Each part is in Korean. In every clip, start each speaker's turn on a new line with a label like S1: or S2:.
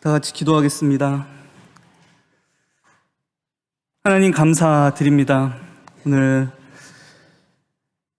S1: 다 같이 기도하겠습니다. 하나님 감사드립니다. 오늘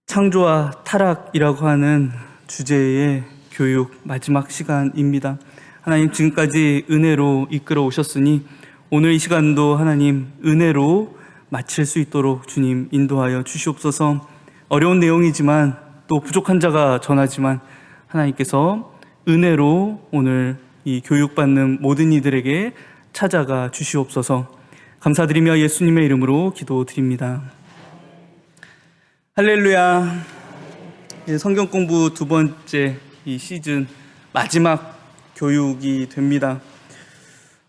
S1: 창조와 타락이라고 하는 주제의 교육 마지막 시간입니다. 하나님 지금까지 은혜로 이끌어 오셨으니 오늘 이 시간도 하나님 은혜로 마칠 수 있도록 주님 인도하여 주시옵소서. 어려운 내용이지만 또 부족한 자가 전하지만 하나님께서 은혜로 오늘 이 교육받는 모든 이들에게 찾아가 주시옵소서. 감사드리며 예수님의 이름으로 기도드립니다. 할렐루야. 성경 공부 두 번째 이 시즌 마지막 교육이 됩니다.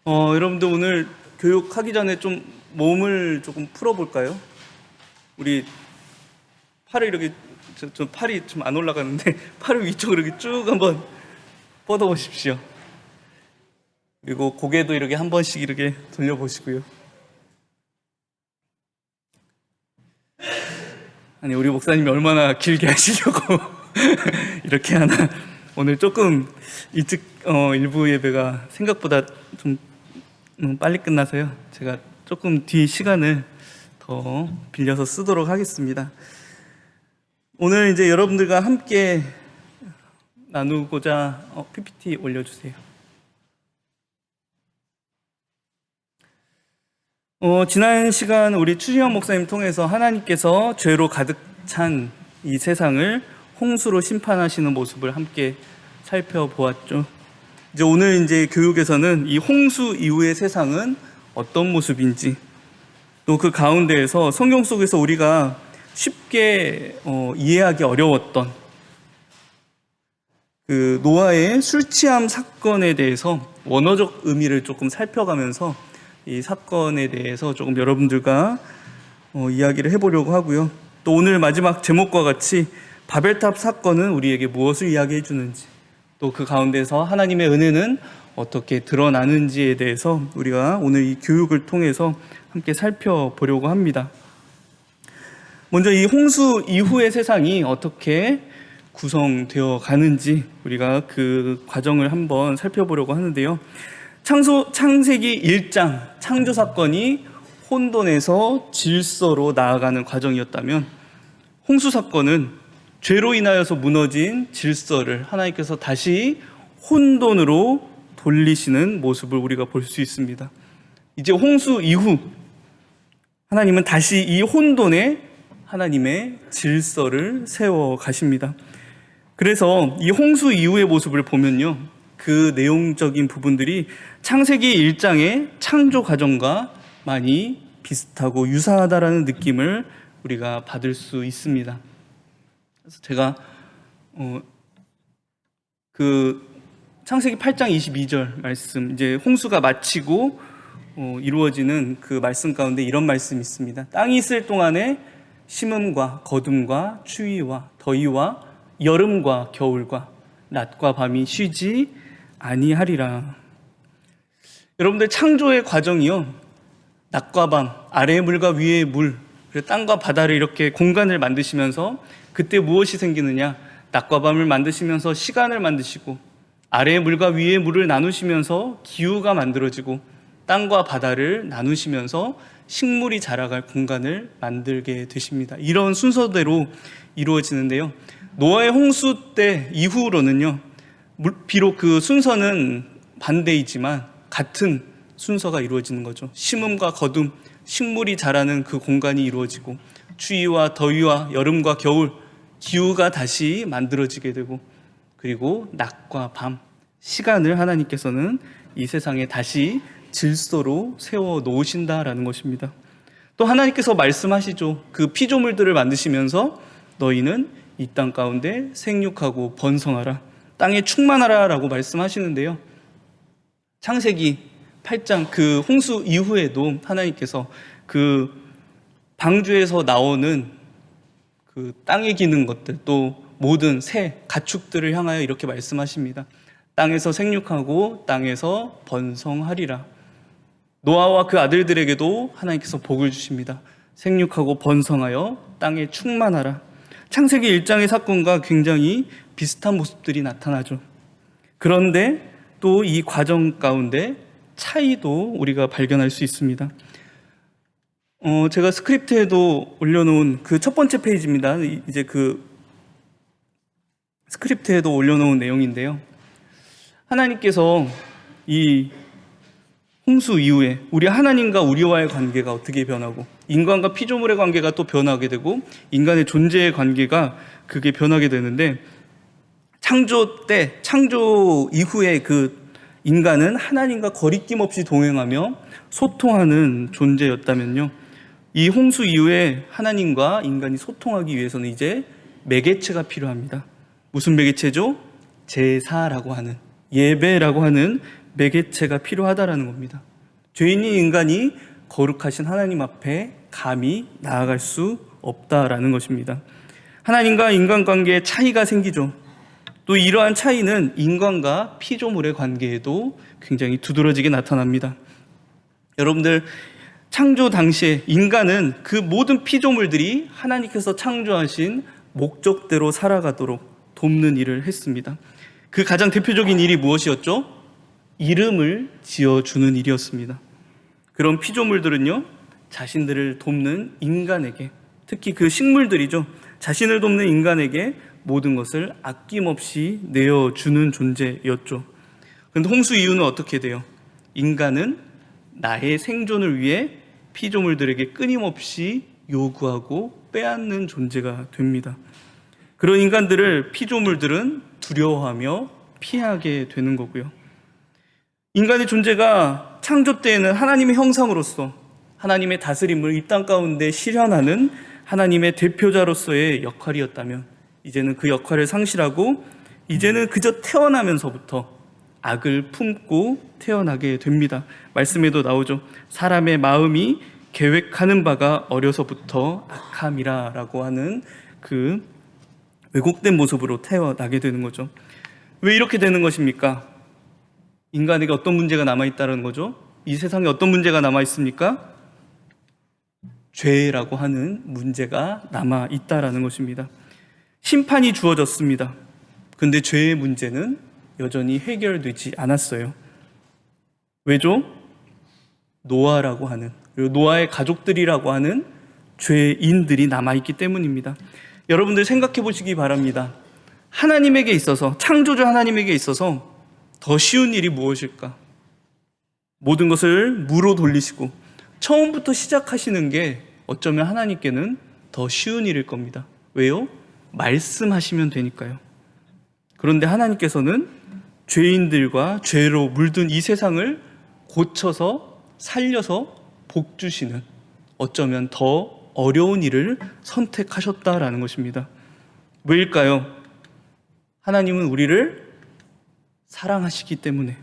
S1: 여러분들 오늘 교육하기 전에 좀 몸을 조금 풀어볼까요? 우리 팔을 이렇게 저 팔이 좀 안 올라가는데 팔을 위쪽으로 이렇게 쭉 한번 뻗어보십시오. 그리고 고개도 이렇게 한 번씩 이렇게 돌려보시고요. 아니 우리 목사님이 얼마나 길게 하시려고 이렇게 하나. 오늘 조금 일찍 일부 예배가 생각보다 좀 빨리 끝나서요. 제가 조금 뒤 시간을 더 빌려서 쓰도록 하겠습니다. 오늘 이제 여러분들과 함께 나누고자 PPT 올려주세요. 지난 시간 우리 추시영 목사님 통해서 하나님께서 죄로 가득 찬 이 세상을 홍수로 심판하시는 모습을 함께 살펴보았죠. 이제 오늘 이제 교육에서는 이 홍수 이후의 세상은 어떤 모습인지, 또 그 가운데에서 성경 속에서 우리가 쉽게 이해하기 어려웠던 그 노아의 술 취함 사건에 대해서 원어적 의미를 조금 살펴가면서 이 사건에 대해서 조금 여러분들과 이야기를 해보려고 하고요. 또 오늘 마지막 제목과 같이 바벨탑 사건은 우리에게 무엇을 이야기해 주는지, 또 그 가운데서 하나님의 은혜는 어떻게 드러나는지에 대해서 우리가 오늘 이 교육을 통해서 함께 살펴보려고 합니다. 먼저 이 홍수 이후의 세상이 어떻게 구성되어 가는지 우리가 그 과정을 한번 살펴보려고 하는데요. 창세기 1장 창조 사건이 혼돈에서 질서로 나아가는 과정이었다면 홍수 사건은 죄로 인하여서 무너진 질서를 하나님께서 다시 혼돈으로 돌리시는 모습을 우리가 볼 수 있습니다. 이제 홍수 이후 하나님은 다시 이 혼돈에 하나님의 질서를 세워 가십니다. 그래서 이 홍수 이후의 모습을 보면요, 그 내용적인 부분들이 창세기 1장의 창조 과정과 많이 비슷하고 유사하다라는 느낌을 우리가 받을 수 있습니다. 그래서 제가 그 창세기 8장 22절 말씀, 이제 홍수가 마치고 이루어지는 그 말씀 가운데 이런 말씀이 있습니다. 땅이 있을 동안에 심음과 거둠과 추위와 더위와 여름과 겨울과 낮과 밤이 쉬지 아니하리라. 여러분들 창조의 과정이요, 낮과 밤, 아래의 물과 위의 물, 그리고 땅과 바다를 이렇게 공간을 만드시면서 그때 무엇이 생기느냐? 낮과 밤을 만드시면서 시간을 만드시고 아래의 물과 위의 물을 나누시면서 기후가 만들어지고 땅과 바다를 나누시면서 식물이 자라갈 공간을 만들게 되십니다. 이런 순서대로 이루어지는데요. 노아의 홍수 때 이후로는요, 비록 그 순서는 반대이지만 같은 순서가 이루어지는 거죠. 심음과 거둠, 식물이 자라는 그 공간이 이루어지고 추위와 더위와 여름과 겨울, 기후가 다시 만들어지게 되고, 그리고 낮과 밤, 시간을 하나님께서는 이 세상에 다시 질서로 세워 놓으신다라는 것입니다. 또 하나님께서 말씀하시죠. 그 피조물들을 만드시면서 너희는 이 땅 가운데 생육하고 번성하라, 땅에 충만하라 라고 말씀하시는데요. 창세기 8장 그 홍수 이후에도 하나님께서 그 방주에서 나오는 그 땅에 기는 것들, 또 모든 새, 가축들을 향하여 이렇게 말씀하십니다. 땅에서 생육하고 땅에서 번성하리라. 노아와 그 아들들에게도 하나님께서 복을 주십니다. 생육하고 번성하여 땅에 충만하라. 창세기 1장의 사건과 굉장히 비슷한 모습들이 나타나죠. 그런데 또 이 과정 가운데 차이도 우리가 발견할 수 있습니다. 제가 스크립트에도 올려놓은 그 첫 번째 페이지입니다. 이제 그 스크립트에도 올려놓은 내용인데요. 하나님께서 이 홍수 이후에 우리 하나님과 우리와의 관계가 어떻게 변하고, 인간과 피조물의 관계가 또 변하게 되고, 인간의 존재의 관계가 그게 변하게 되는데, 창조 때, 창조 이후에 그 인간은 하나님과 거리낌 없이 동행하며 소통하는 존재였다면요, 이 홍수 이후에 하나님과 인간이 소통하기 위해서는 이제 매개체가 필요합니다. 무슨 매개체죠? 제사라고 하는, 예배라고 하는 매개체가 필요하다라는 겁니다. 죄인인 인간이 거룩하신 하나님 앞에 감히 나아갈 수 없다라는 것입니다. 하나님과 인간 관계에 차이가 생기죠. 또 이러한 차이는 인간과 피조물의 관계에도 굉장히 두드러지게 나타납니다. 여러분들, 창조 당시에 인간은 그 모든 피조물들이 하나님께서 창조하신 목적대로 살아가도록 돕는 일을 했습니다. 그 가장 대표적인 일이 무엇이었죠? 이름을 지어주는 일이었습니다. 그런 피조물들은요, 자신들을 돕는 인간에게, 특히 그 식물들이죠, 자신을 돕는 인간에게 모든 것을 아낌없이 내어주는 존재였죠. 그런데 홍수 이후는 어떻게 돼요? 인간은 나의 생존을 위해 피조물들에게 끊임없이 요구하고 빼앗는 존재가 됩니다. 그런 인간들을 피조물들은 두려워하며 피하게 되는 거고요. 인간의 존재가 창조 때에는 하나님의 형상으로서 하나님의 다스림을 이 땅 가운데 실현하는 하나님의 대표자로서의 역할이었다면, 이제는 그 역할을 상실하고 이제는 그저 태어나면서부터 악을 품고 태어나게 됩니다. 말씀에도 나오죠. 사람의 마음이 계획하는 바가 어려서부터 악함이라 라고 하는 그 왜곡된 모습으로 태어나게 되는 거죠. 왜 이렇게 되는 것입니까? 인간에게 어떤 문제가 남아있다는 거죠? 이 세상에 어떤 문제가 남아있습니까? 죄라고 하는 문제가 남아있다라는 것입니다. 심판이 주어졌습니다. 그런데 죄의 문제는 여전히 해결되지 않았어요. 왜죠? 노아라고 하는, 그리고 노아의 가족들이라고 하는 죄인들이 남아있기 때문입니다. 여러분들 생각해 보시기 바랍니다. 하나님에게 있어서, 창조주 하나님에게 있어서 더 쉬운 일이 무엇일까? 모든 것을 무로 돌리시고 처음부터 시작하시는 게 어쩌면 하나님께는 더 쉬운 일일 겁니다. 왜요? 말씀하시면 되니까요. 그런데 하나님께서는 죄인들과 죄로 물든 이 세상을 고쳐서 살려서 복 주시는, 어쩌면 더 어려운 일을 선택하셨다라는 것입니다. 왜일까요? 하나님은 우리를 사랑하시기 때문에,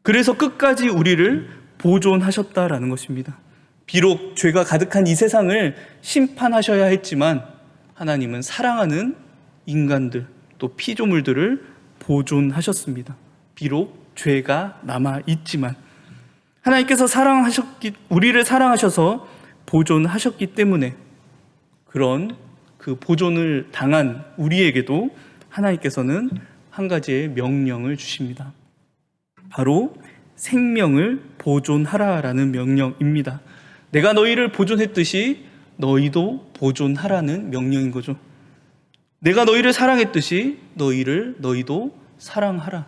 S1: 그래서 끝까지 우리를 보존하셨다라는 것입니다. 비록 죄가 가득한 이 세상을 심판하셔야 했지만 하나님은 사랑하는 인간들, 또 피조물들을 보존하셨습니다. 비록 죄가 남아있지만 하나님께서 우리를 사랑하셔서 보존하셨기 때문에 그런 그 보존을 당한 우리에게도 하나님께서는 한 가지의 명령을 주십니다. 바로 생명을 보존하라라는 명령입니다. 내가 너희를 보존했듯이 너희도 보존하라는 명령인 거죠. 내가 너희를 사랑했듯이 너희도 사랑하라.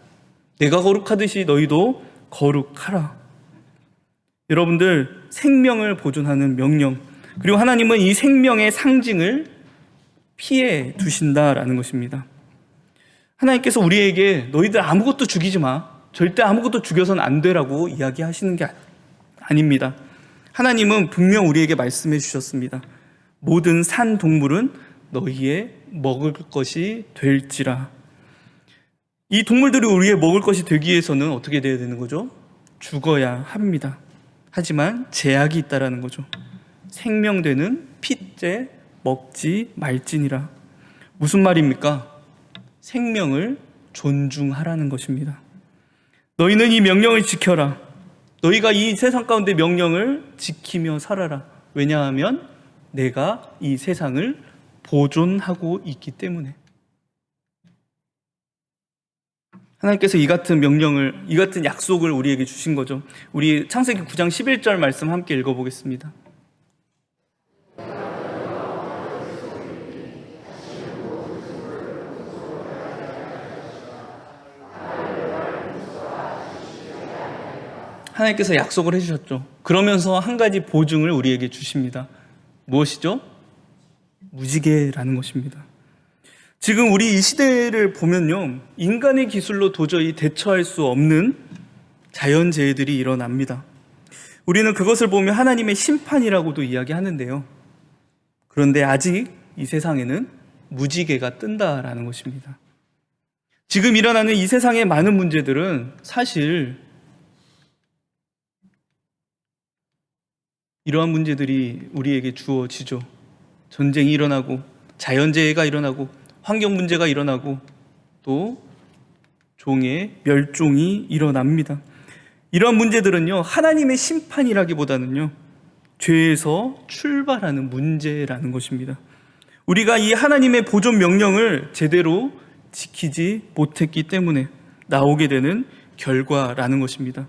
S1: 내가 거룩하듯이 너희도 거룩하라. 여러분들, 생명을 보존하는 명령, 그리고 하나님은 이 생명의 상징을 피해 두신다라는 것입니다. 하나님께서 우리에게 너희들 아무것도 죽이지 마, 절대 아무것도 죽여서는 안 되라고 이야기하시는 게 아닙니다. 하나님은 분명 우리에게 말씀해 주셨습니다. 모든 산 동물은 너희의 먹을 것이 될지라. 이 동물들이 우리의 먹을 것이 되기 위해서는 어떻게 되어야 되는 거죠? 죽어야 합니다. 하지만 제약이 있다라는 거죠. 생명되는 핏째 먹지 말지니라. 무슨 말입니까? 생명을 존중하라는 것입니다. 너희는 이 명령을 지켜라. 너희가 이 세상 가운데 명령을 지키며 살아라. 왜냐하면 내가 이 세상을 보존하고 있기 때문에. 하나님께서 이 같은 명령을, 이 같은 약속을 우리에게 주신 거죠. 우리 창세기 9장 11절 말씀 함께 읽어보겠습니다. 하나님께서 약속을 해주셨죠. 그러면서 한 가지 보증을 우리에게 주십니다. 무엇이죠? 무지개라는 것입니다. 지금 우리 이 시대를 보면요, 인간의 기술로 도저히 대처할 수 없는 자연재해들이 일어납니다. 우리는 그것을 보며 하나님의 심판이라고도 이야기하는데요. 그런데 아직 이 세상에는 무지개가 뜬다라는 것입니다. 지금 일어나는 이 세상의 많은 문제들은 사실 이러한 문제들이 우리에게 주어지죠. 전쟁이 일어나고, 자연재해가 일어나고, 환경 문제가 일어나고, 또 종의 멸종이 일어납니다. 이러한 문제들은요, 하나님의 심판이라기보다는요, 죄에서 출발하는 문제라는 것입니다. 우리가 이 하나님의 보존 명령을 제대로 지키지 못했기 때문에 나오게 되는 결과라는 것입니다.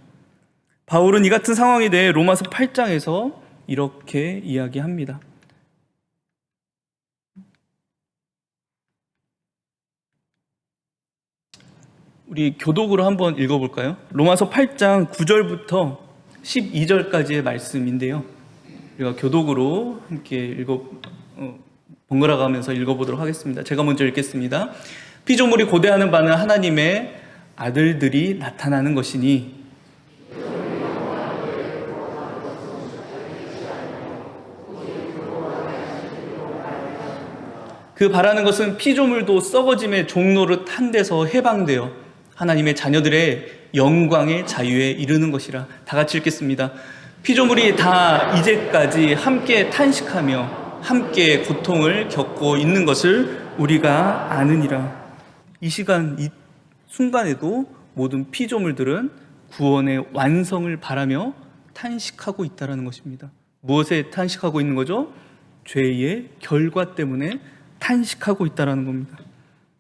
S1: 바울은 이 같은 상황에 대해 로마서 8장에서 이렇게 이야기합니다. 우리 교독으로 한번 읽어볼까요? 로마서 8장 9절부터 12절까지의 말씀인데요. 우리가 교독으로 함께 번갈아 가면서 읽어보도록 하겠습니다. 제가 먼저 읽겠습니다. 피조물이 고대하는 바는 하나님의 아들들이 나타나는 것이니 그 바라는 것은 피조물도 썩어짐의 종노릇 한 데서 해방되어 하나님의 자녀들의 영광의 자유에 이르는 것이라. 다 같이 읽겠습니다. 피조물이 다 이제까지 함께 탄식하며 함께 고통을 겪고 있는 것을 우리가 아느니라. 이 시간, 이 순간에도 모든 피조물들은 구원의 완성을 바라며 탄식하고 있다는 것입니다. 무엇에 탄식하고 있는 거죠? 죄의 결과 때문에 탄식하고 있다는 겁니다.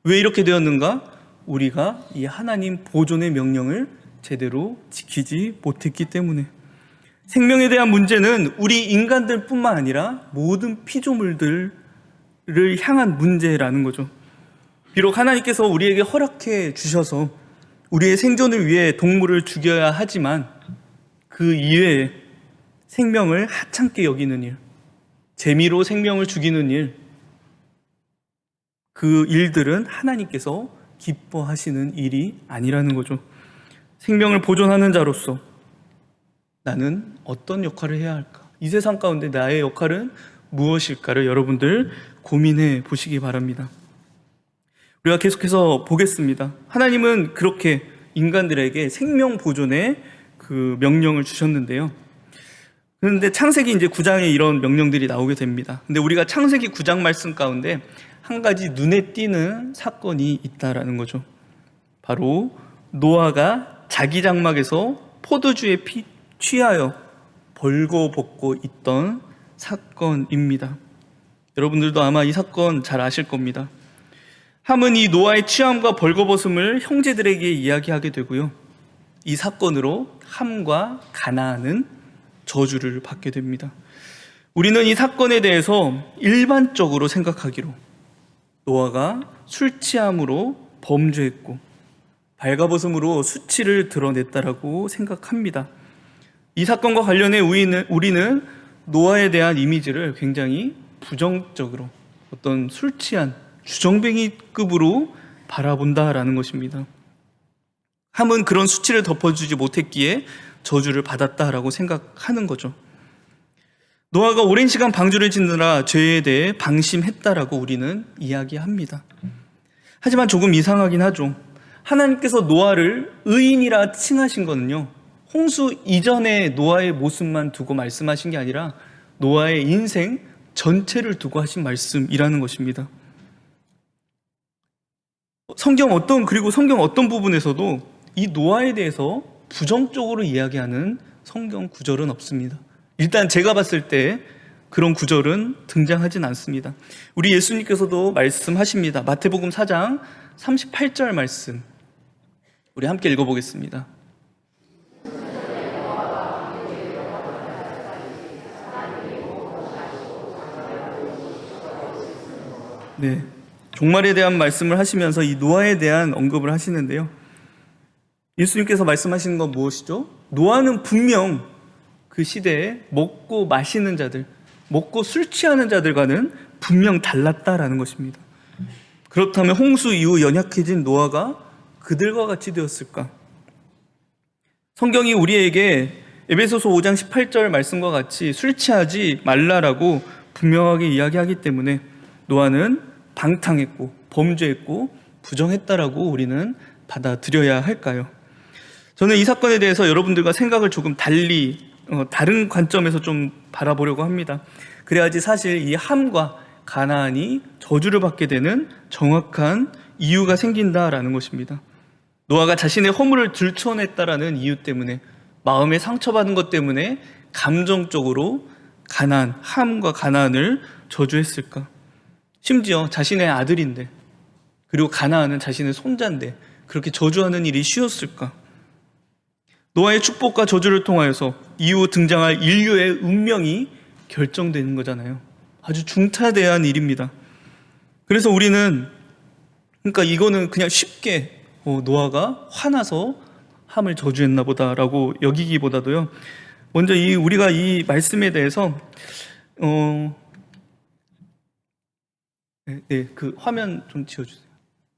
S1: 왜 이렇게 되었는가? 우리가 이 하나님 보존의 명령을 제대로 지키지 못했기 때문에. 생명에 대한 문제는 우리 인간들 뿐만 아니라 모든 피조물들을 향한 문제라는 거죠. 비록 하나님께서 우리에게 허락해 주셔서 우리의 생존을 위해 동물을 죽여야 하지만 그 이외에 생명을 하찮게 여기는 일, 재미로 생명을 죽이는 일, 그 일들은 하나님께서 기뻐하시는 일이 아니라는 거죠. 생명을 보존하는 자로서 나는 어떤 역할을 해야 할까? 이 세상 가운데 나의 역할은 무엇일까를 여러분들 고민해 보시기 바랍니다. 우리가 계속해서 보겠습니다. 하나님은 그렇게 인간들에게 생명 보존의 그 명령을 주셨는데요. 그런데 창세기 이제 9장에 이런 명령들이 나오게 됩니다. 근데 우리가 창세기 9장 말씀 가운데 한 가지 눈에 띄는 사건이 있다라는 거죠. 바로 노아가 자기 장막에서 포도주에 취하여 벌거벗고 있던 사건입니다. 여러분들도 아마 이 사건 잘 아실 겁니다. 함은 이 노아의 취함과 벌거벗음을 형제들에게 이야기하게 되고요. 이 사건으로 함과 가나안은 저주를 받게 됩니다. 우리는 이 사건에 대해서 일반적으로 생각하기로 노아가 술 취함으로 범죄했고 발가벗음으로 수치를 드러냈다라고 생각합니다. 이 사건과 관련해 우리는 노아에 대한 이미지를 굉장히 부정적으로 어떤 술 취한 주정뱅이급으로 바라본다라는 것입니다. 함은 그런 수치를 덮어주지 못했기에 저주를 받았다라고 생각하는 거죠. 노아가 오랜 시간 방주를 짓느라 죄에 대해 방심했다라고 우리는 이야기합니다. 하지만 조금 이상하긴 하죠. 하나님께서 노아를 의인이라 칭하신 거는요, 홍수 이전의 노아의 모습만 두고 말씀하신 게 아니라 노아의 인생 전체를 두고 하신 말씀이라는 것입니다. 그리고 성경 어떤 부분에서도 이 노아에 대해서 부정적으로 이야기하는 성경 구절은 없습니다. 일단 제가 봤을 때 그런 구절은 등장하진 않습니다. 우리 예수님께서도 말씀하십니다. 마태복음 4장 38절 말씀 우리 함께 읽어보겠습니다. 네, 종말에 대한 말씀을 하시면서 이 노아에 대한 언급을 하시는데요. 예수님께서 말씀하시는 건 무엇이죠? 노아는 분명 그 시대에 먹고 마시는 자들, 먹고 술 취하는 자들과는 분명 달랐다라는 것입니다. 그렇다면 홍수 이후 연약해진 노아가 그들과 같이 되었을까? 성경이 우리에게 에베소서 5장 18절 말씀과 같이 술 취하지 말라라고 분명하게 이야기하기 때문에 노아는 방탕했고 범죄했고 부정했다라고 우리는 받아들여야 할까요? 저는 이 사건에 대해서 여러분들과 생각을 조금 달리 다른 관점에서 좀 바라보려고 합니다. 그래야지 사실 이 함과 가나안이 저주를 받게 되는 정확한 이유가 생긴다라는 것입니다. 노아가 자신의 허물을 들춰냈다라는 이유 때문에, 마음에 상처받은 것 때문에 감정적으로 가나안, 함과 가나안을 저주했을까? 심지어 자신의 아들인데, 그리고 가나안은 자신의 손자인데 그렇게 저주하는 일이 쉬웠을까? 노아의 축복과 저주를 통하여서 이후 등장할 인류의 운명이 결정되는 거잖아요. 아주 중차대한 일입니다. 그래서 우리는, 그러니까 이거는 그냥 쉽게 노아가 화나서 함을 저주했나 보다라고 여기기보다도요, 먼저 우리가 이 말씀에 대해서 그 화면 좀 지워주세요.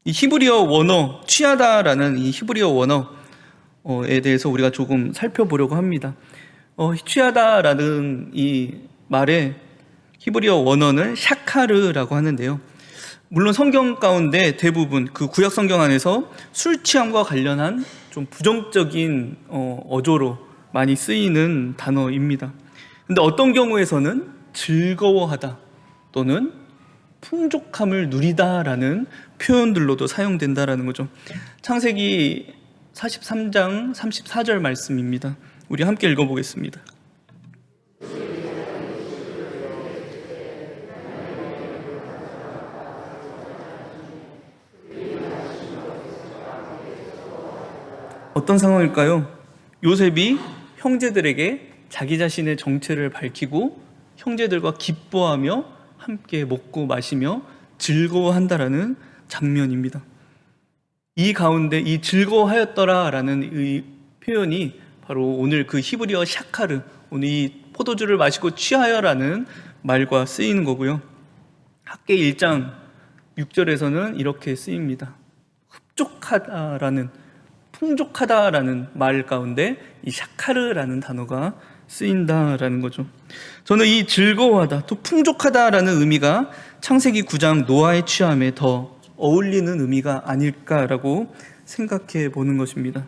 S1: 이 히브리어 원어, 취하다라는 이 히브리어 원어에 대해서 우리가 조금 살펴보려고 합니다. 취하다라는 이 말의 히브리어 원어는 샤카르라고 하는데요. 물론 성경 가운데 대부분 그 구약 성경 안에서 술 취함과 관련한 좀 부정적인 어조로 많이 쓰이는 단어입니다. 근데 어떤 경우에서는 즐거워하다 또는 풍족함을 누리다라는 표현들로도 사용된다라는 거죠. 창세기 43장 34절 말씀입니다. 우리 함께 읽어보겠습니다. 어떤 상황일까요? 요셉이 형제들에게 자기 자신의 정체를 밝히고 형제들과 기뻐하며 함께 먹고 마시며 즐거워한다라는 장면입니다. 이 가운데 이 즐거워하였더라라는 이 표현이 바로 오늘 그 히브리어 샤카르, 오늘 이 포도주를 마시고 취하여라는 말과 쓰이는 거고요. 학계 1장 6절에서는 이렇게 쓰입니다. 풍족하다라는 말 가운데 이 샤카르라는 단어가 쓰인다라는 거죠. 저는 이 즐거워하다, 또 풍족하다라는 의미가 창세기 9장 노아의 취함에 더 어울리는 의미가 아닐까라고 생각해 보는 것입니다.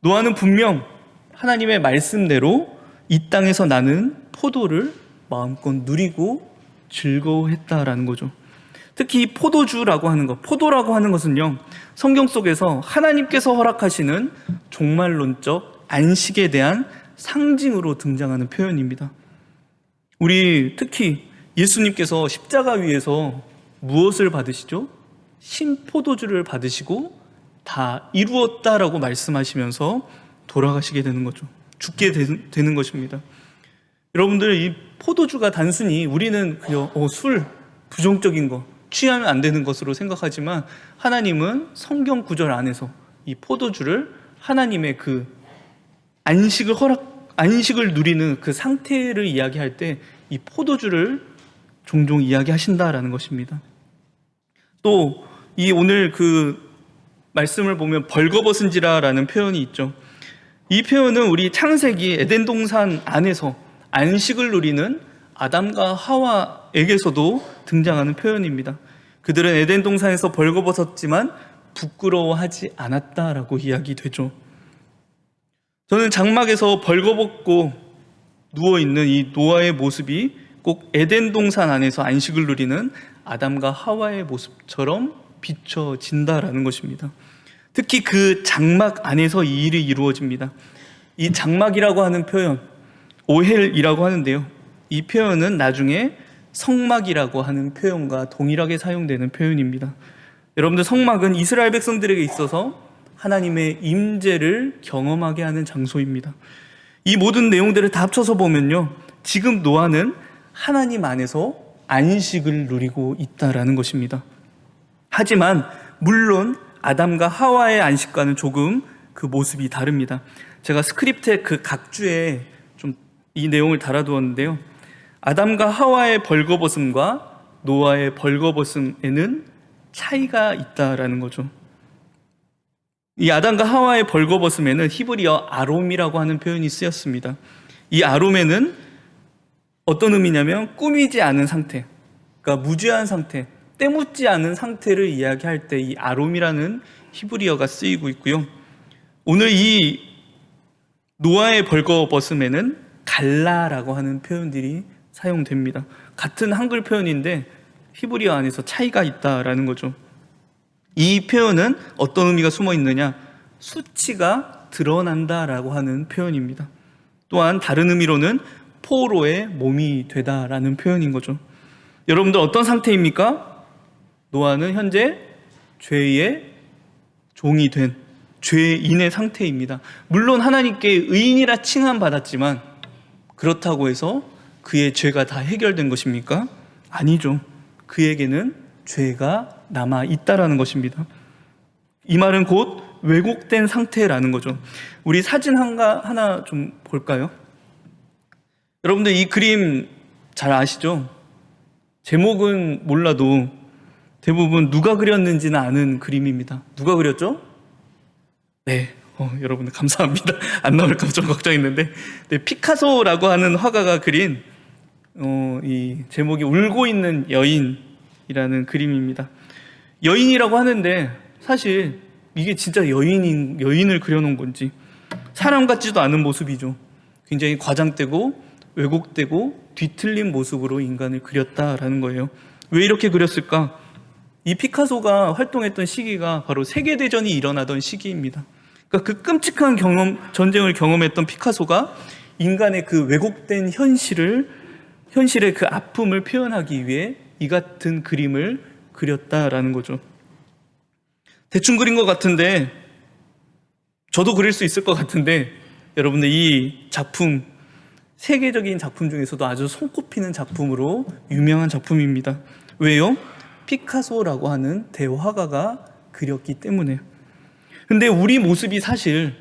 S1: 노아는 분명 하나님의 말씀대로 이 땅에서 나는 포도를 마음껏 누리고 즐거워했다라는 거죠. 특히 포도주라고 하는 것, 포도라고 하는 것은요, 성경 속에서 하나님께서 허락하시는 종말론적 안식에 대한 상징으로 등장하는 표현입니다. 우리 특히 예수님께서 십자가 위에서 무엇을 받으시죠? 신포도주를 받으시고 다 이루었다라고 말씀하시면서 돌아가시게 되는 거죠. 죽게 되는 것입니다. 여러분들, 이 포도주가 단순히 우리는 그냥 술, 부정적인 거, 취하면 안 되는 것으로 생각하지만 하나님은 성경 구절 안에서 이 포도주를 하나님의 그 안식을 누리는 그 상태를 이야기할 때 이 포도주를 종종 이야기하신다라는 것입니다. 또 이 오늘 그 말씀을 보면 벌거벗은지라라는 표현이 있죠. 이 표현은 우리 창세기 에덴 동산 안에서 안식을 누리는 아담과 하와에게서도 등장하는 표현입니다. 그들은 에덴 동산에서 벌거벗었지만 부끄러워하지 않았다라고 이야기되죠. 저는 장막에서 벌거벗고 누워있는 이 노아의 모습이 꼭 에덴 동산 안에서 안식을 누리는 아담과 하와의 모습처럼 비춰진다라는 것입니다. 특히 그 장막 안에서 이 일이 이루어집니다. 이 장막이라고 하는 표현, 오헬이라고 하는데요, 이 표현은 나중에 성막이라고 하는 표현과 동일하게 사용되는 표현입니다. 여러분들, 성막은 이스라엘 백성들에게 있어서 하나님의 임재를 경험하게 하는 장소입니다. 이 모든 내용들을 다 합쳐서 보면요, 지금 노아는 하나님 안에서 안식을 누리고 있다라는 것입니다. 하지만 물론 아담과 하와의 안식과는 조금 그 모습이 다릅니다. 제가 스크립트에 그 각주에 좀 이 내용을 달아두었는데요, 아담과 하와의 벌거벗음과 노아의 벌거벗음에는 차이가 있다라는 거죠. 이 아담과 하와의 벌거벗음에는 히브리어 아롬이라고 하는 표현이 쓰였습니다. 이 아롬에는 어떤 의미냐면 꾸미지 않은 상태, 그러니까 무죄한 상태, 때묻지 않은 상태를 이야기할 때 이 아롬이라는 히브리어가 쓰이고 있고요. 오늘 이 노아의 벌거벗음에는 갈라라고 하는 표현들이 사용됩니다. 같은 한글 표현인데 히브리어 안에서 차이가 있다라는 거죠. 이 표현은 어떤 의미가 숨어 있느냐? 수치가 드러난다라고 하는 표현입니다. 또한 다른 의미로는 포로의 몸이 되다라는 표현인 거죠. 여러분들 어떤 상태입니까? 노아는 현재 죄의 종이 된 죄인의 상태입니다. 물론 하나님께 의인이라 칭함받았지만 그렇다고 해서 그의 죄가 다 해결된 것입니까? 아니죠. 그에게는 죄가 남아 있다라는 것입니다. 이 말은 곧 왜곡된 상태라는 거죠. 우리 사진 하나 좀 볼까요? 여러분들 이 그림 잘 아시죠? 제목은 몰라도 대부분 누가 그렸는지는 아는 그림입니다. 누가 그렸죠? 네, 여러분들 감사합니다. 안 나올까 좀 걱정했는데, 네, 피카소라고 하는 화가가 그린 이 제목이 울고 있는 여인이라는 그림입니다. 여인이라고 하는데 사실 이게 진짜 여인을 그려놓은 건지 사람 같지도 않은 모습이죠. 굉장히 과장되고 왜곡되고 뒤틀린 모습으로 인간을 그렸다라는 거예요. 왜 이렇게 그렸을까? 이 피카소가 활동했던 시기가 바로 세계대전이 일어나던 시기입니다. 그러니까 그 끔찍한 전쟁을 경험했던 피카소가 인간의 그 왜곡된 현실의 그 아픔을 표현하기 위해 이 같은 그림을 그렸다라는 거죠. 대충 그린 것 같은데, 저도 그릴 수 있을 것 같은데, 여러분들 이 작품, 세계적인 작품 중에서도 아주 손꼽히는 작품으로 유명한 작품입니다. 왜요? 피카소라고 하는 대화가가 그렸기 때문에. 근데 우리 모습이 사실,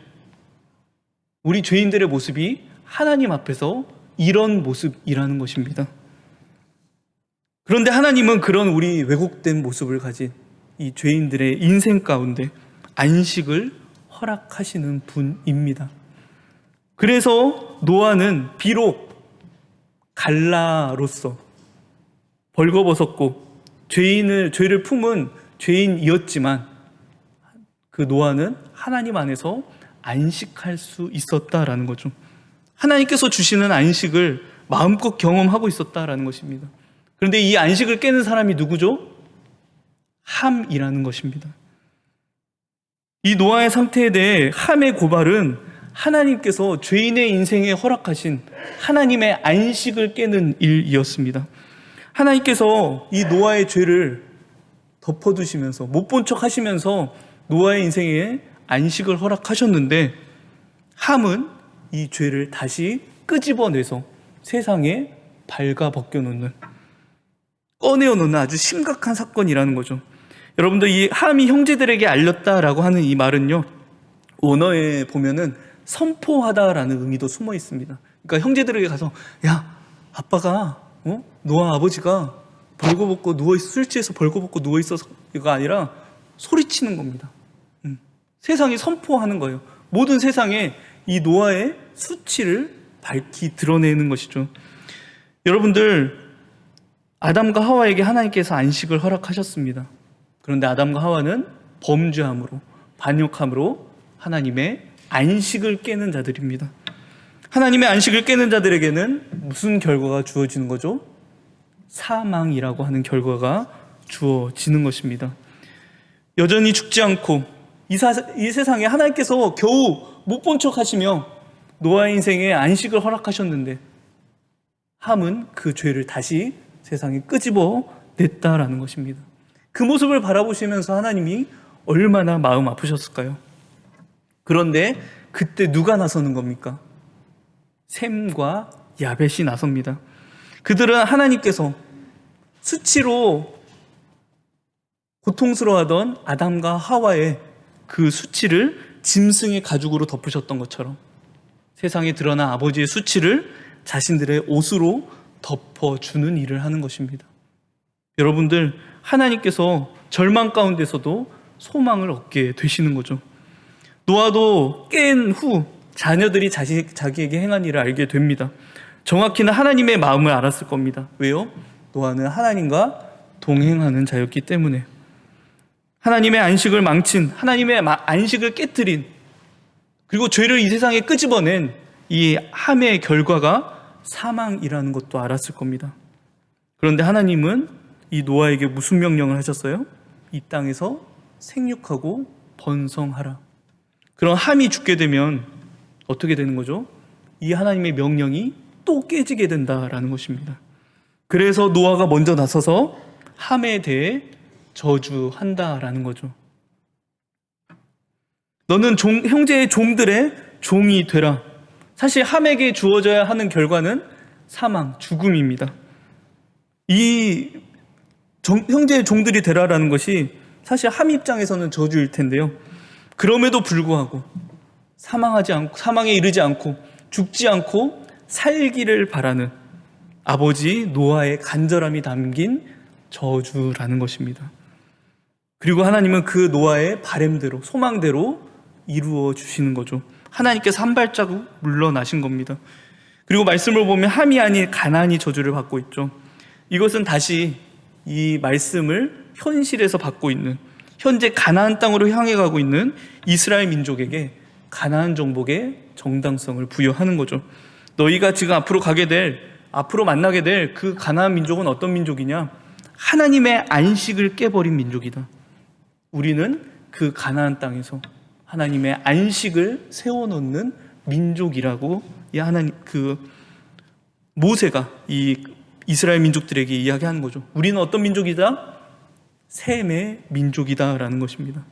S1: 우리 죄인들의 모습이 하나님 앞에서 이런 모습이라는 것입니다. 그런데 하나님은 그런 우리 왜곡된 모습을 가진 이 죄인들의 인생 가운데 안식을 허락하시는 분입니다. 그래서 노아는 비록 갈라로서 벌거벗었고 죄를 품은 죄인이었지만 그 노아는 하나님 안에서 안식할 수 있었다라는 거죠. 하나님께서 주시는 안식을 마음껏 경험하고 있었다라는 것입니다. 그런데 이 안식을 깨는 사람이 누구죠? 함이라는 것입니다. 이 노아의 상태에 대해 함의 고발은 하나님께서 죄인의 인생에 허락하신 하나님의 안식을 깨는 일이었습니다. 하나님께서 이 노아의 죄를 덮어두시면서 못 본 척 하시면서 노아의 인생에 안식을 허락하셨는데, 함은 이 죄를 다시 끄집어내서 세상에 발가벗겨놓는, 꺼내어놓는 아주 심각한 사건이라는 거죠. 여러분들 이 함이 형제들에게 알렸다라고 하는 이 말은요, 원어에 보면은 선포하다라는 의미도 숨어 있습니다. 그러니까 형제들에게 가서, 야, 아빠가 노아 아버지가 벌거벗고 누워있어, 술 취해서 벌거벗고 누워있어서가 아니라 소리치는 겁니다. 세상에 선포하는 거예요. 모든 세상에 이 노아의 수치를 밝히 드러내는 것이죠. 여러분들, 아담과 하와에게 하나님께서 안식을 허락하셨습니다. 그런데 아담과 하와는 범죄함으로, 반역함으로 하나님의 안식을 깨는 자들입니다. 하나님의 안식을 깨는 자들에게는 무슨 결과가 주어지는 거죠? 사망이라고 하는 결과가 주어지는 것입니다. 여전히 죽지 않고 이 세상에 하나님께서 겨우 못 본 척 하시며 노아의 인생에 안식을 허락하셨는데, 함은 그 죄를 다시 세상에 끄집어 냈다라는 것입니다. 그 모습을 바라보시면서 하나님이 얼마나 마음 아프셨을까요? 그런데 그때 누가 나서는 겁니까? 셈과 야벳이 나섭니다. 그들은 하나님께서 수치로 고통스러워하던 아담과 하와의 그 수치를 짐승의 가죽으로 덮으셨던 것처럼 세상에 드러난 아버지의 수치를 자신들의 옷으로 덮어주는 일을 하는 것입니다. 여러분들, 하나님께서 절망 가운데서도 소망을 얻게 되시는 거죠. 노아도 깬 후 자녀들이 자기에게 행한 일을 알게 됩니다. 정확히는 하나님의 마음을 알았을 겁니다. 왜요? 노아는 하나님과 동행하는 자였기 때문에. 하나님의 안식을 망친, 하나님의 안식을 깨뜨린, 그리고 죄를 이 세상에 끄집어낸 이 함의 결과가 사망이라는 것도 알았을 겁니다. 그런데 하나님은 이 노아에게 무슨 명령을 하셨어요? 이 땅에서 생육하고 번성하라. 그런 함이 죽게 되면 어떻게 되는 거죠? 이 하나님의 명령이 또 깨지게 된다라는 것입니다. 그래서 노아가 먼저 나서서 함에 대해 저주한다라는 거죠. 너는 형제의 종들의 종이 되라. 사실 함에게 주어져야 하는 결과는 사망, 죽음입니다. 이 형제의 종들이 되라라는 것이 사실 함 입장에서는 저주일 텐데요. 그럼에도 불구하고 사망에 이르지 않고 죽지 않고 살기를 바라는 아버지 노아의 간절함이 담긴 저주라는 것입니다. 그리고 하나님은 그 노아의 바램대로, 소망대로 이루어 주시는 거죠. 하나님께서 한 발자국 물러나신 겁니다. 그리고 말씀을 보면 함이 아닌 가나안이 저주를 받고 있죠. 이것은 다시 이 말씀을 현실에서 받고 있는, 현재 가나안 땅으로 향해 가고 있는 이스라엘 민족에게 가나안 정복의 정당성을 부여하는 거죠. 너희가 지금 앞으로 만나게 될 그 가나안 민족은 어떤 민족이냐? 하나님의 안식을 깨버린 민족이다. 우리는 그 가나안 땅에서 하나님의 안식을 세워놓는 민족이라고 모세가 이 이스라엘 민족들에게 이야기하는 거죠. 우리는 어떤 민족이다? 셈의 민족이다라는 것입니다.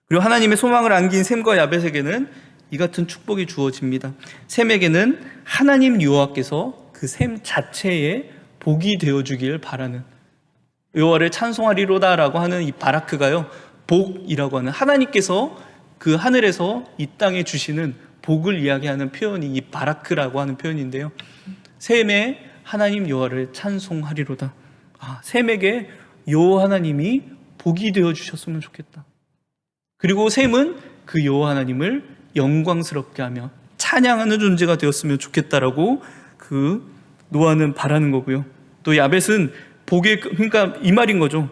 S1: 그리고 하나님의 소망을 안긴 셈과 야벳에게는 이 같은 축복이 주어집니다. 셈에게는 하나님 여호와께서 그 셈 자체에 복이 되어주길 바라는, 여호와를 찬송하리로다라고 하는 이 바라크가요, 복이라고 하는, 하나님께서 그 하늘에서 이 땅에 주시는 복을 이야기하는 표현이 이 바라크라고 하는 표현인데요. 셈에 하나님 여호와를 찬송하리로다. 셈에게 여호와 하나님이 복이 되어 주셨으면 좋겠다. 그리고 셈은 그 여호와 하나님을 영광스럽게 하며 찬양하는 존재가 되었으면 좋겠다라고 그 노아는 바라는 거고요. 또 야벳은 그러니까 이 말인 거죠.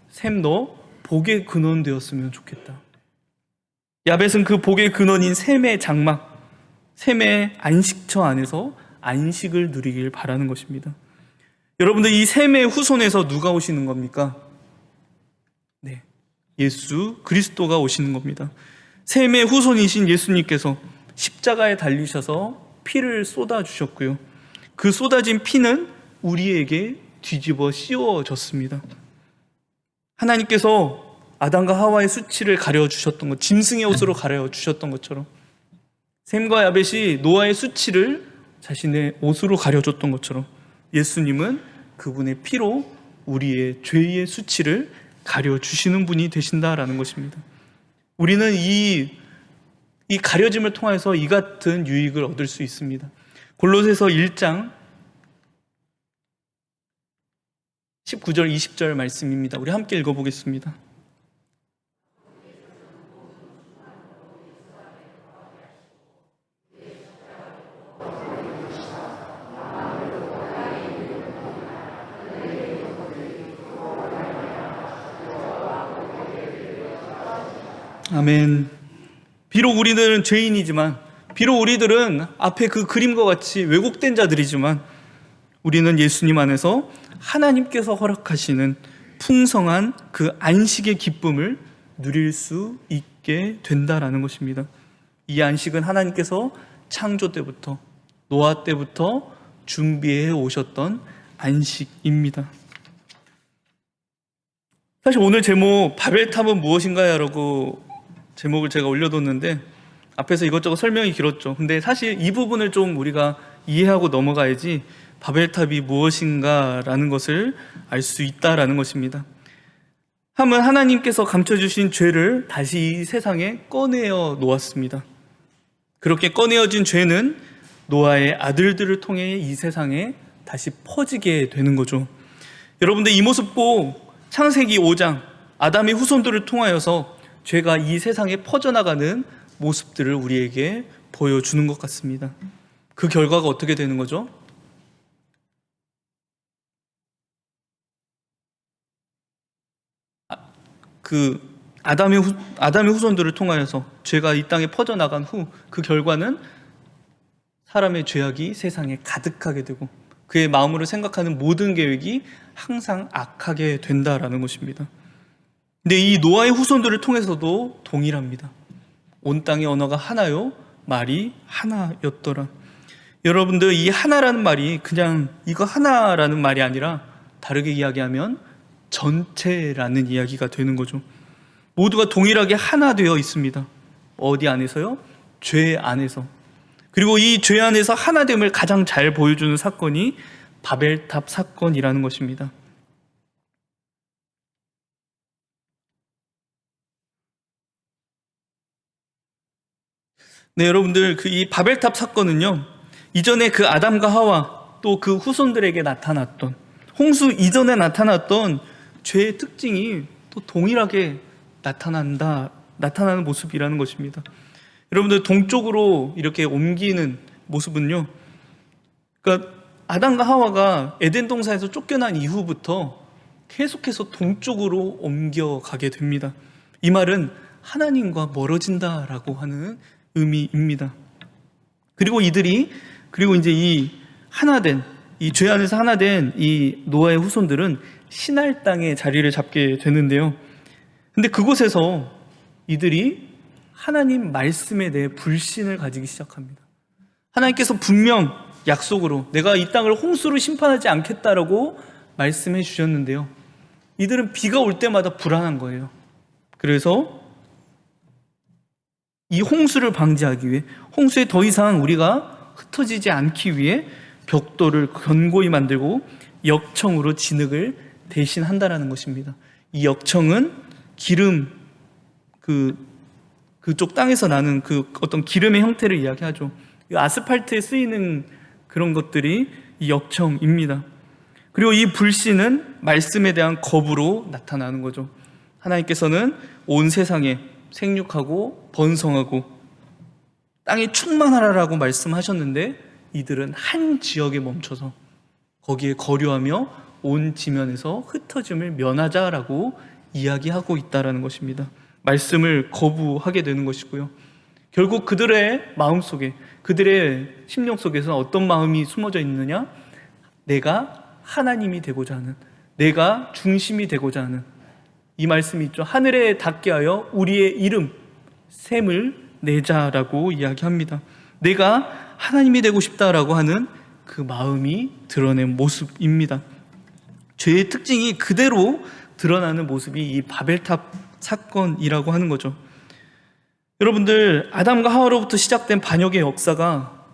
S1: 셈, 너 복의 근원 되었으면 좋겠다. 야벳은 그 복의 근원인 셈의 장막, 셈의 안식처 안에서 안식을 누리길 바라는 것입니다. 여러분들, 이 셈의 후손에서 누가 오시는 겁니까? 네, 예수 그리스도가 오시는 겁니다. 셈의 후손이신 예수님께서 십자가에 달리셔서 피를 쏟아주셨고요. 그 쏟아진 피는 우리에게 뒤집어 씌워졌습니다. 하나님께서 아담과 하와의 수치를 가려주셨던 것, 짐승의 옷으로 가려주셨던 것처럼 셈과 야벳이 노아의 수치를 자신의 옷으로 가려줬던 것처럼 예수님은 그분의 피로 우리의 죄의 수치를 가려주시는 분이 되신다라는 것입니다. 우리는 이 가려짐을 통해서 이 같은 유익을 얻을 수 있습니다. 골로새서 1장 19절 20절 말씀입니다. 우리 함께 읽어보겠습니다. 아멘. 비록 우리들은 죄인이지만, 비록 우리들은 앞에 그 그림과 같이 왜곡된 자들이지만, 우리는 예수님 안에서 하나님께서 허락하시는 풍성한 그 안식의 기쁨을 누릴 수 있게 된다라는 것입니다. 이 안식은 하나님께서 창조 때부터, 노아 때부터 준비해 오셨던 안식입니다. 사실 오늘 제목 바벨탑은 무엇인가요? 라고 제목을 제가 올려뒀는데 앞에서 이것저것 설명이 길었죠. 근데 사실 이 부분을 좀 우리가 이해하고 넘어가야지 바벨탑이 무엇인가라는 것을 알 수 있다라는 것입니다. 함은 하나님께서 감춰주신 죄를 다시 이 세상에 꺼내어 놓았습니다. 그렇게 꺼내어진 죄는 노아의 아들들을 통해 이 세상에 다시 퍼지게 되는 거죠. 여러분들 이 모습 꼭 창세기 5장 아담의 후손들을 통하여서 죄가 이 세상에 퍼져나가는 모습들을 우리에게 보여주는 것 같습니다. 그 결과가 어떻게 되는 거죠? 아담의 후손들을 통하여서 죄가 이 땅에 퍼져나간 후 그 결과는 사람의 죄악이 세상에 가득하게 되고 그의 마음으로 생각하는 모든 계획이 항상 악하게 된다라는 것입니다. 근데 이 노아의 후손들을 통해서도 동일합니다. 온 땅의 언어가 하나요, 말이 하나였더라. 여러분들 이 하나라는 말이 그냥 이거 하나라는 말이 아니라 다르게 이야기하면 전체라는 이야기가 되는 거죠. 모두가 동일하게 하나 되어 있습니다. 어디 안에서요? 죄 안에서. 그리고 이 죄 안에서 하나됨을 가장 잘 보여주는 사건이 바벨탑 사건이라는 것입니다. 네, 여러분들 이 바벨탑 사건은요, 이전에 그 아담과 하와 또 그 후손들에게 나타났던 홍수 이전에 나타났던 죄의 특징이 또 동일하게 나타나는 모습이라는 것입니다. 여러분들 동쪽으로 이렇게 옮기는 모습은요, 그러니까 아담과 하와가 에덴 동산에서 쫓겨난 이후부터 계속해서 동쪽으로 옮겨가게 됩니다. 이 말은 하나님과 멀어진다라고 하는 의미입니다. 그리고 이제 이 하나된 이 죄 안에서 하나된 이 노아의 후손들은 시날 땅에 자리를 잡게 되는데요. 근데 그곳에서 이들이 하나님 말씀에 대해 불신을 가지기 시작합니다. 하나님께서 분명 약속으로 내가 이 땅을 홍수로 심판하지 않겠다라고 말씀해 주셨는데요. 이들은 비가 올 때마다 불안한 거예요. 그래서 이 홍수를 방지하기 위해, 홍수에 더 이상 우리가 흩어지지 않기 위해 벽돌을 견고히 만들고 역청으로 진흙을 대신한다라는 것입니다. 이 역청은 기름, 그쪽 땅에서 나는 그 어떤 기름의 형태를 이야기하죠. 아스팔트에 쓰이는 그런 것들이 이 역청입니다. 그리고 이 불신은 말씀에 대한 거부로 나타나는 거죠. 하나님께서는 온 세상에 생육하고 번성하고 땅에 충만하라라고 말씀하셨는데 이들은 한 지역에 멈춰서 거기에 거류하며 온 지면에서 흩어짐을 면하자라고 이야기하고 있다라는 것입니다. 말씀을 거부하게 되는 것이고요. 결국 그들의 마음속에, 그들의 심령 속에서 어떤 마음이 숨어져 있느냐? 내가 하나님이 되고자 하는, 내가 중심이 되고자 하는 이 말씀이 있죠. 하늘에 닿게 하여 우리의 이름, 셈을 내자라고 이야기합니다. 내가 하나님이 되고 싶다라고 하는 그 마음이 드러낸 모습입니다. 죄의 특징이 그대로 드러나는 모습이 이 바벨탑 사건이라고 하는 거죠. 여러분들, 아담과 하와로부터 시작된 반역의 역사가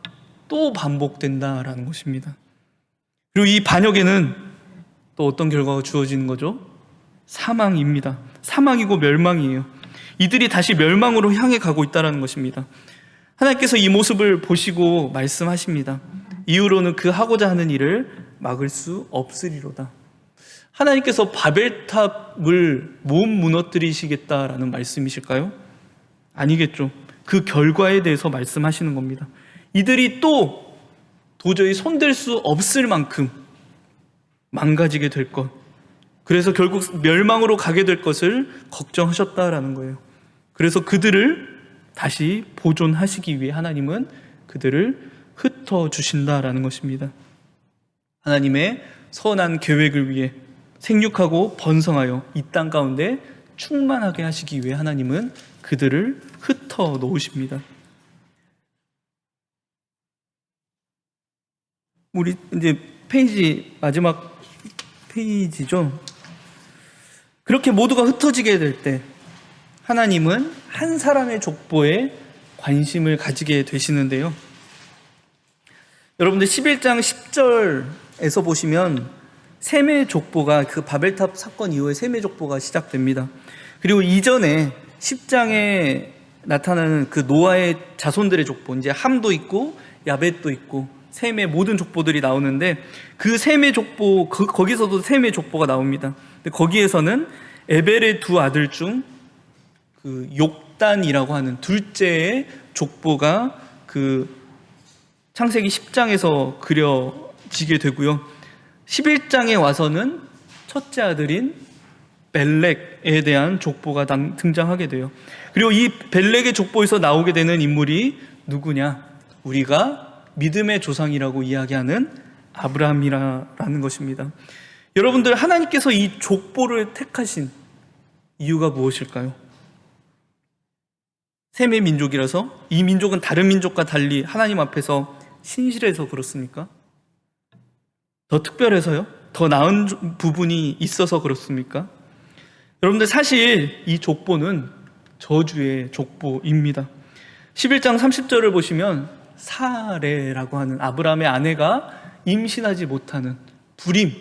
S1: 또 반복된다라는 것입니다. 그리고 이 반역에는 또 어떤 결과가 주어지는 거죠? 사망입니다. 사망이고 멸망이에요. 이들이 다시 멸망으로 향해 가고 있다는 것입니다. 하나님께서 이 모습을 보시고 말씀하십니다. 이후로는 그 하고자 하는 일을 막을 수 없으리로다. 하나님께서 바벨탑을 못 무너뜨리시겠다라는 말씀이실까요? 아니겠죠. 그 결과에 대해서 말씀하시는 겁니다. 이들이 또 도저히 손댈 수 없을 만큼 망가지게 될 것, 그래서 결국 멸망으로 가게 될 것을 걱정하셨다라는 거예요. 그래서 그들을 다시 보존하시기 위해 하나님은 그들을 흩어주신다라는 것입니다. 하나님의 선한 계획을 위해 생육하고 번성하여 이 땅 가운데 충만하게 하시기 위해 하나님은 그들을 흩어 놓으십니다. 우리 이제 마지막 페이지죠. 그렇게 모두가 흩어지게 될 때 하나님은 한 사람의 족보에 관심을 가지게 되시는데요. 여러분들 11장 10절에서 보시면 셈의 족보가, 그 바벨탑 사건 이후에 셈의 족보가 시작됩니다. 그리고 이전에 10장에 나타나는 그 노아의 자손들의 족보, 이제 함도 있고 야벳도 있고 셈의 모든 족보들이 나오는데, 그 셈의 족보, 거기서도 셈의 족보가 나옵니다. 근데 거기에서는 에벨의 두 아들 중 그 욕단이라고 하는 둘째의 족보가 그 창세기 10장에서 그려지게 되고요. 11장에 와서는 첫째 아들인 벨렉에 대한 족보가 등장하게 돼요. 그리고 이 벨렉의 족보에서 나오게 되는 인물이 누구냐? 우리가 믿음의 조상이라고 이야기하는 아브라함이라는 것입니다. 여러분들, 하나님께서 이 족보를 택하신 이유가 무엇일까요? 셈의 민족이라서? 이 민족은 다른 민족과 달리 하나님 앞에서 신실해서 그렇습니까? 더 특별해서요? 더 나은 부분이 있어서 그렇습니까? 여러분들, 사실 이 족보는 저주의 족보입니다. 11장 30절을 보시면 사레라고 하는 아브라함의 아내가 임신하지 못하는 불임,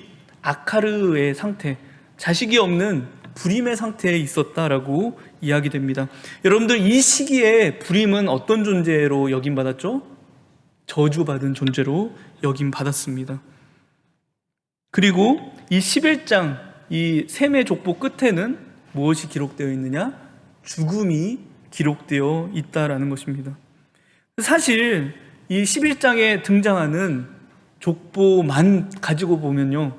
S1: 아카르의 상태, 자식이 없는 불임의 상태에 있었다라고 이야기됩니다. 여러분들, 이 시기에 불임은 어떤 존재로 여김받았죠? 저주받은 존재로 여김받았습니다. 그리고 이 11장, 이 셈의 족보 끝에는 무엇이 기록되어 있느냐? 죽음이 기록되어 있다라는 것입니다. 사실 이 11장에 등장하는 족보만 가지고 보면요,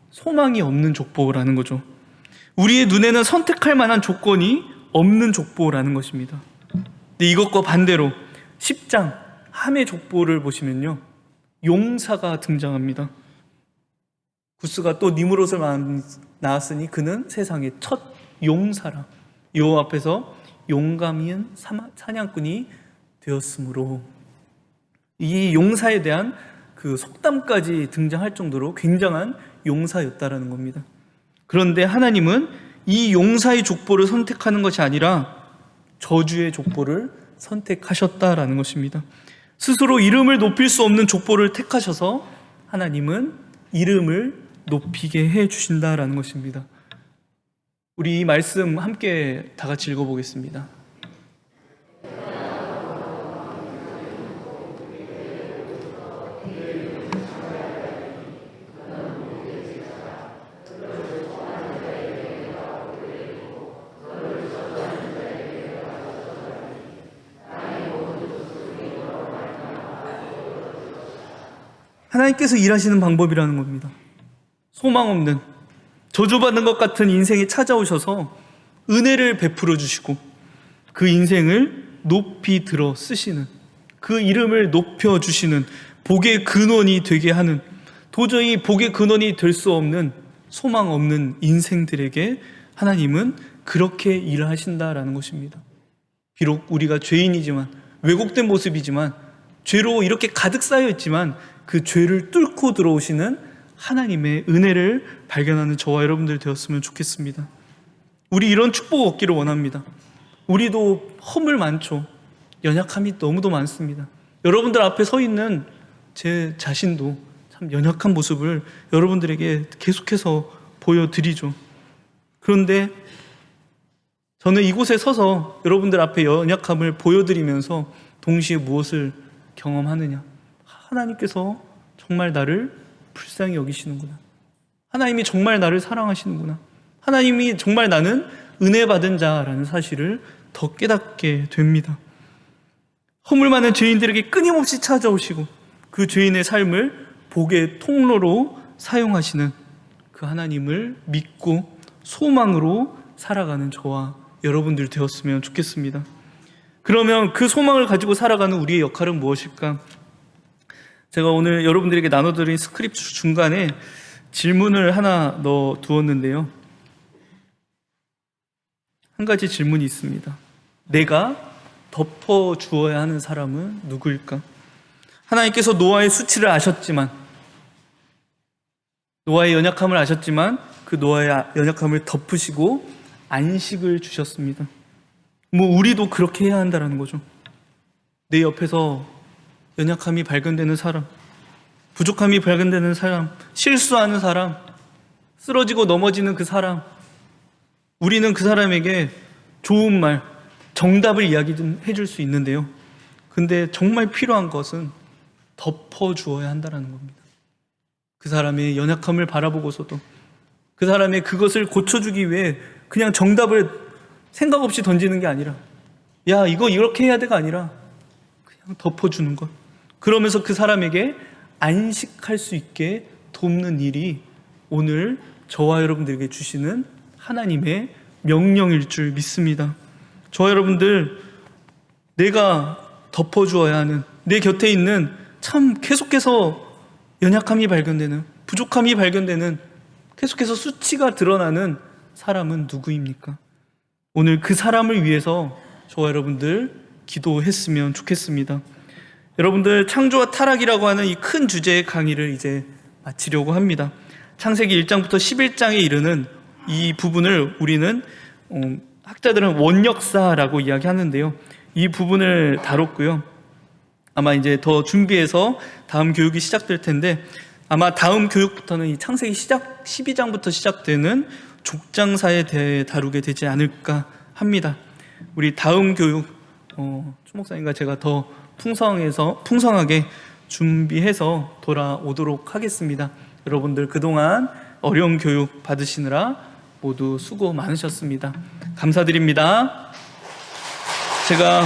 S1: 소망이 없는 족보라는 거죠. 우리의 눈에는 선택할 만한 조건이 없는 족보라는 것입니다. 근데 이것과 반대로 10장 함의 족보를 보시면요, 용사가 등장합니다. 구스가 또 니므롯을 낳았으니 그는 세상의 첫 용사라. 여호와 앞에서 용감인 사냥꾼이 되었으므로, 이 용사에 대한 그 속담까지 등장할 정도로 굉장한 용사였다라는 겁니다. 그런데 하나님은 이 용사의 족보를 선택하는 것이 아니라 저주의 족보를 선택하셨다라는 것입니다. 스스로 이름을 높일 수 없는 족보를 택하셔서 하나님은 이름을 높이게 해 주신다라는 것입니다. 우리 이 말씀 함께 다 같이 읽어보겠습니다. 하나님께서 일하시는 방법이라는 겁니다. 소망 없는, 저주받는 것 같은 인생에 찾아오셔서 은혜를 베풀어 주시고 그 인생을 높이 들어 쓰시는, 그 이름을 높여 주시는, 복의 근원이 되게 하는, 도저히 복의 근원이 될 수 없는 소망 없는 인생들에게 하나님은 그렇게 일하신다라는 것입니다. 비록 우리가 죄인이지만, 왜곡된 모습이지만, 죄로 이렇게 가득 쌓여 있지만 그 죄를 뚫고 들어오시는 하나님의 은혜를 발견하는 저와 여러분들 되었으면 좋겠습니다. 우리 이런 축복 얻기를 원합니다. 우리도 허물 많죠. 연약함이 너무도 많습니다. 여러분들 앞에 서 있는 제 자신도 참 연약한 모습을 여러분들에게 계속해서 보여드리죠. 그런데 저는 이곳에 서서 여러분들 앞에 연약함을 보여드리면서 동시에 무엇을 경험하느냐? 하나님께서 정말 나를 불쌍히 여기시는구나. 하나님이 정말 나를 사랑하시는구나. 하나님이 정말 나는 은혜 받은 자라는 사실을 더 깨닫게 됩니다. 허물 많은 죄인들에게 끊임없이 찾아오시고 그 죄인의 삶을 복의 통로로 사용하시는 그 하나님을 믿고 소망으로 살아가는 저와 여러분들 되었으면 좋겠습니다. 그러면 그 소망을 가지고 살아가는 우리의 역할은 무엇일까? 제가 오늘 여러분들에게 나눠드린 스크립트 중간에 질문을 하나 넣어 두었는데요. 한 가지 질문이 있습니다. 내가 덮어주어야 하는 사람은 누구일까? 하나님께서 노아의 수치를 아셨지만, 노아의 연약함을 아셨지만 그 노아의 연약함을 덮으시고 안식을 주셨습니다. 뭐 우리도 그렇게 해야 한다는 거죠. 내 옆에서 연약함이 발견되는 사람, 부족함이 발견되는 사람, 실수하는 사람, 쓰러지고 넘어지는 그 사람, 우리는 그 사람에게 좋은 말, 정답을 이야기 좀 해줄 수 있는데요. 근데 정말 필요한 것은 덮어주어야 한다는 겁니다. 그 사람의 연약함을 바라보고서도 그 사람의 그것을 고쳐주기 위해 그냥 정답을 생각 없이 던지는 게 아니라, 야, 이거 이렇게 해야 돼가 아니라 그냥 덮어주는 것. 그러면서 그 사람에게 안식할 수 있게 돕는 일이 오늘 저와 여러분들에게 주시는 하나님의 명령일 줄 믿습니다. 저와 여러분들, 내가 덮어주어야 하는, 내 곁에 있는 참 계속해서 연약함이 발견되는, 부족함이 발견되는, 계속해서 수치가 드러나는 사람은 누구입니까? 오늘 그 사람을 위해서 저와 여러분들 기도했으면 좋겠습니다. 여러분들, 창조와 타락이라고 하는 이 큰 주제의 강의를 이제 마치려고 합니다. 창세기 1장부터 11장에 이르는 이 부분을 우리는 학자들은 원역사라고 이야기하는데요. 이 부분을 다뤘고요. 아마 이제 더 준비해서 다음 교육이 시작될 텐데, 아마 다음 교육부터는 이 창세기 12장부터 시작되는 족장사에 대해 다루게 되지 않을까 합니다. 우리 다음 교육 추 목사님과 제가 더 풍성하게 준비해서 돌아오도록 하겠습니다. 여러분들 그동안 어려운 교육 받으시느라 모두 수고 많으셨습니다. 감사드립니다. 제가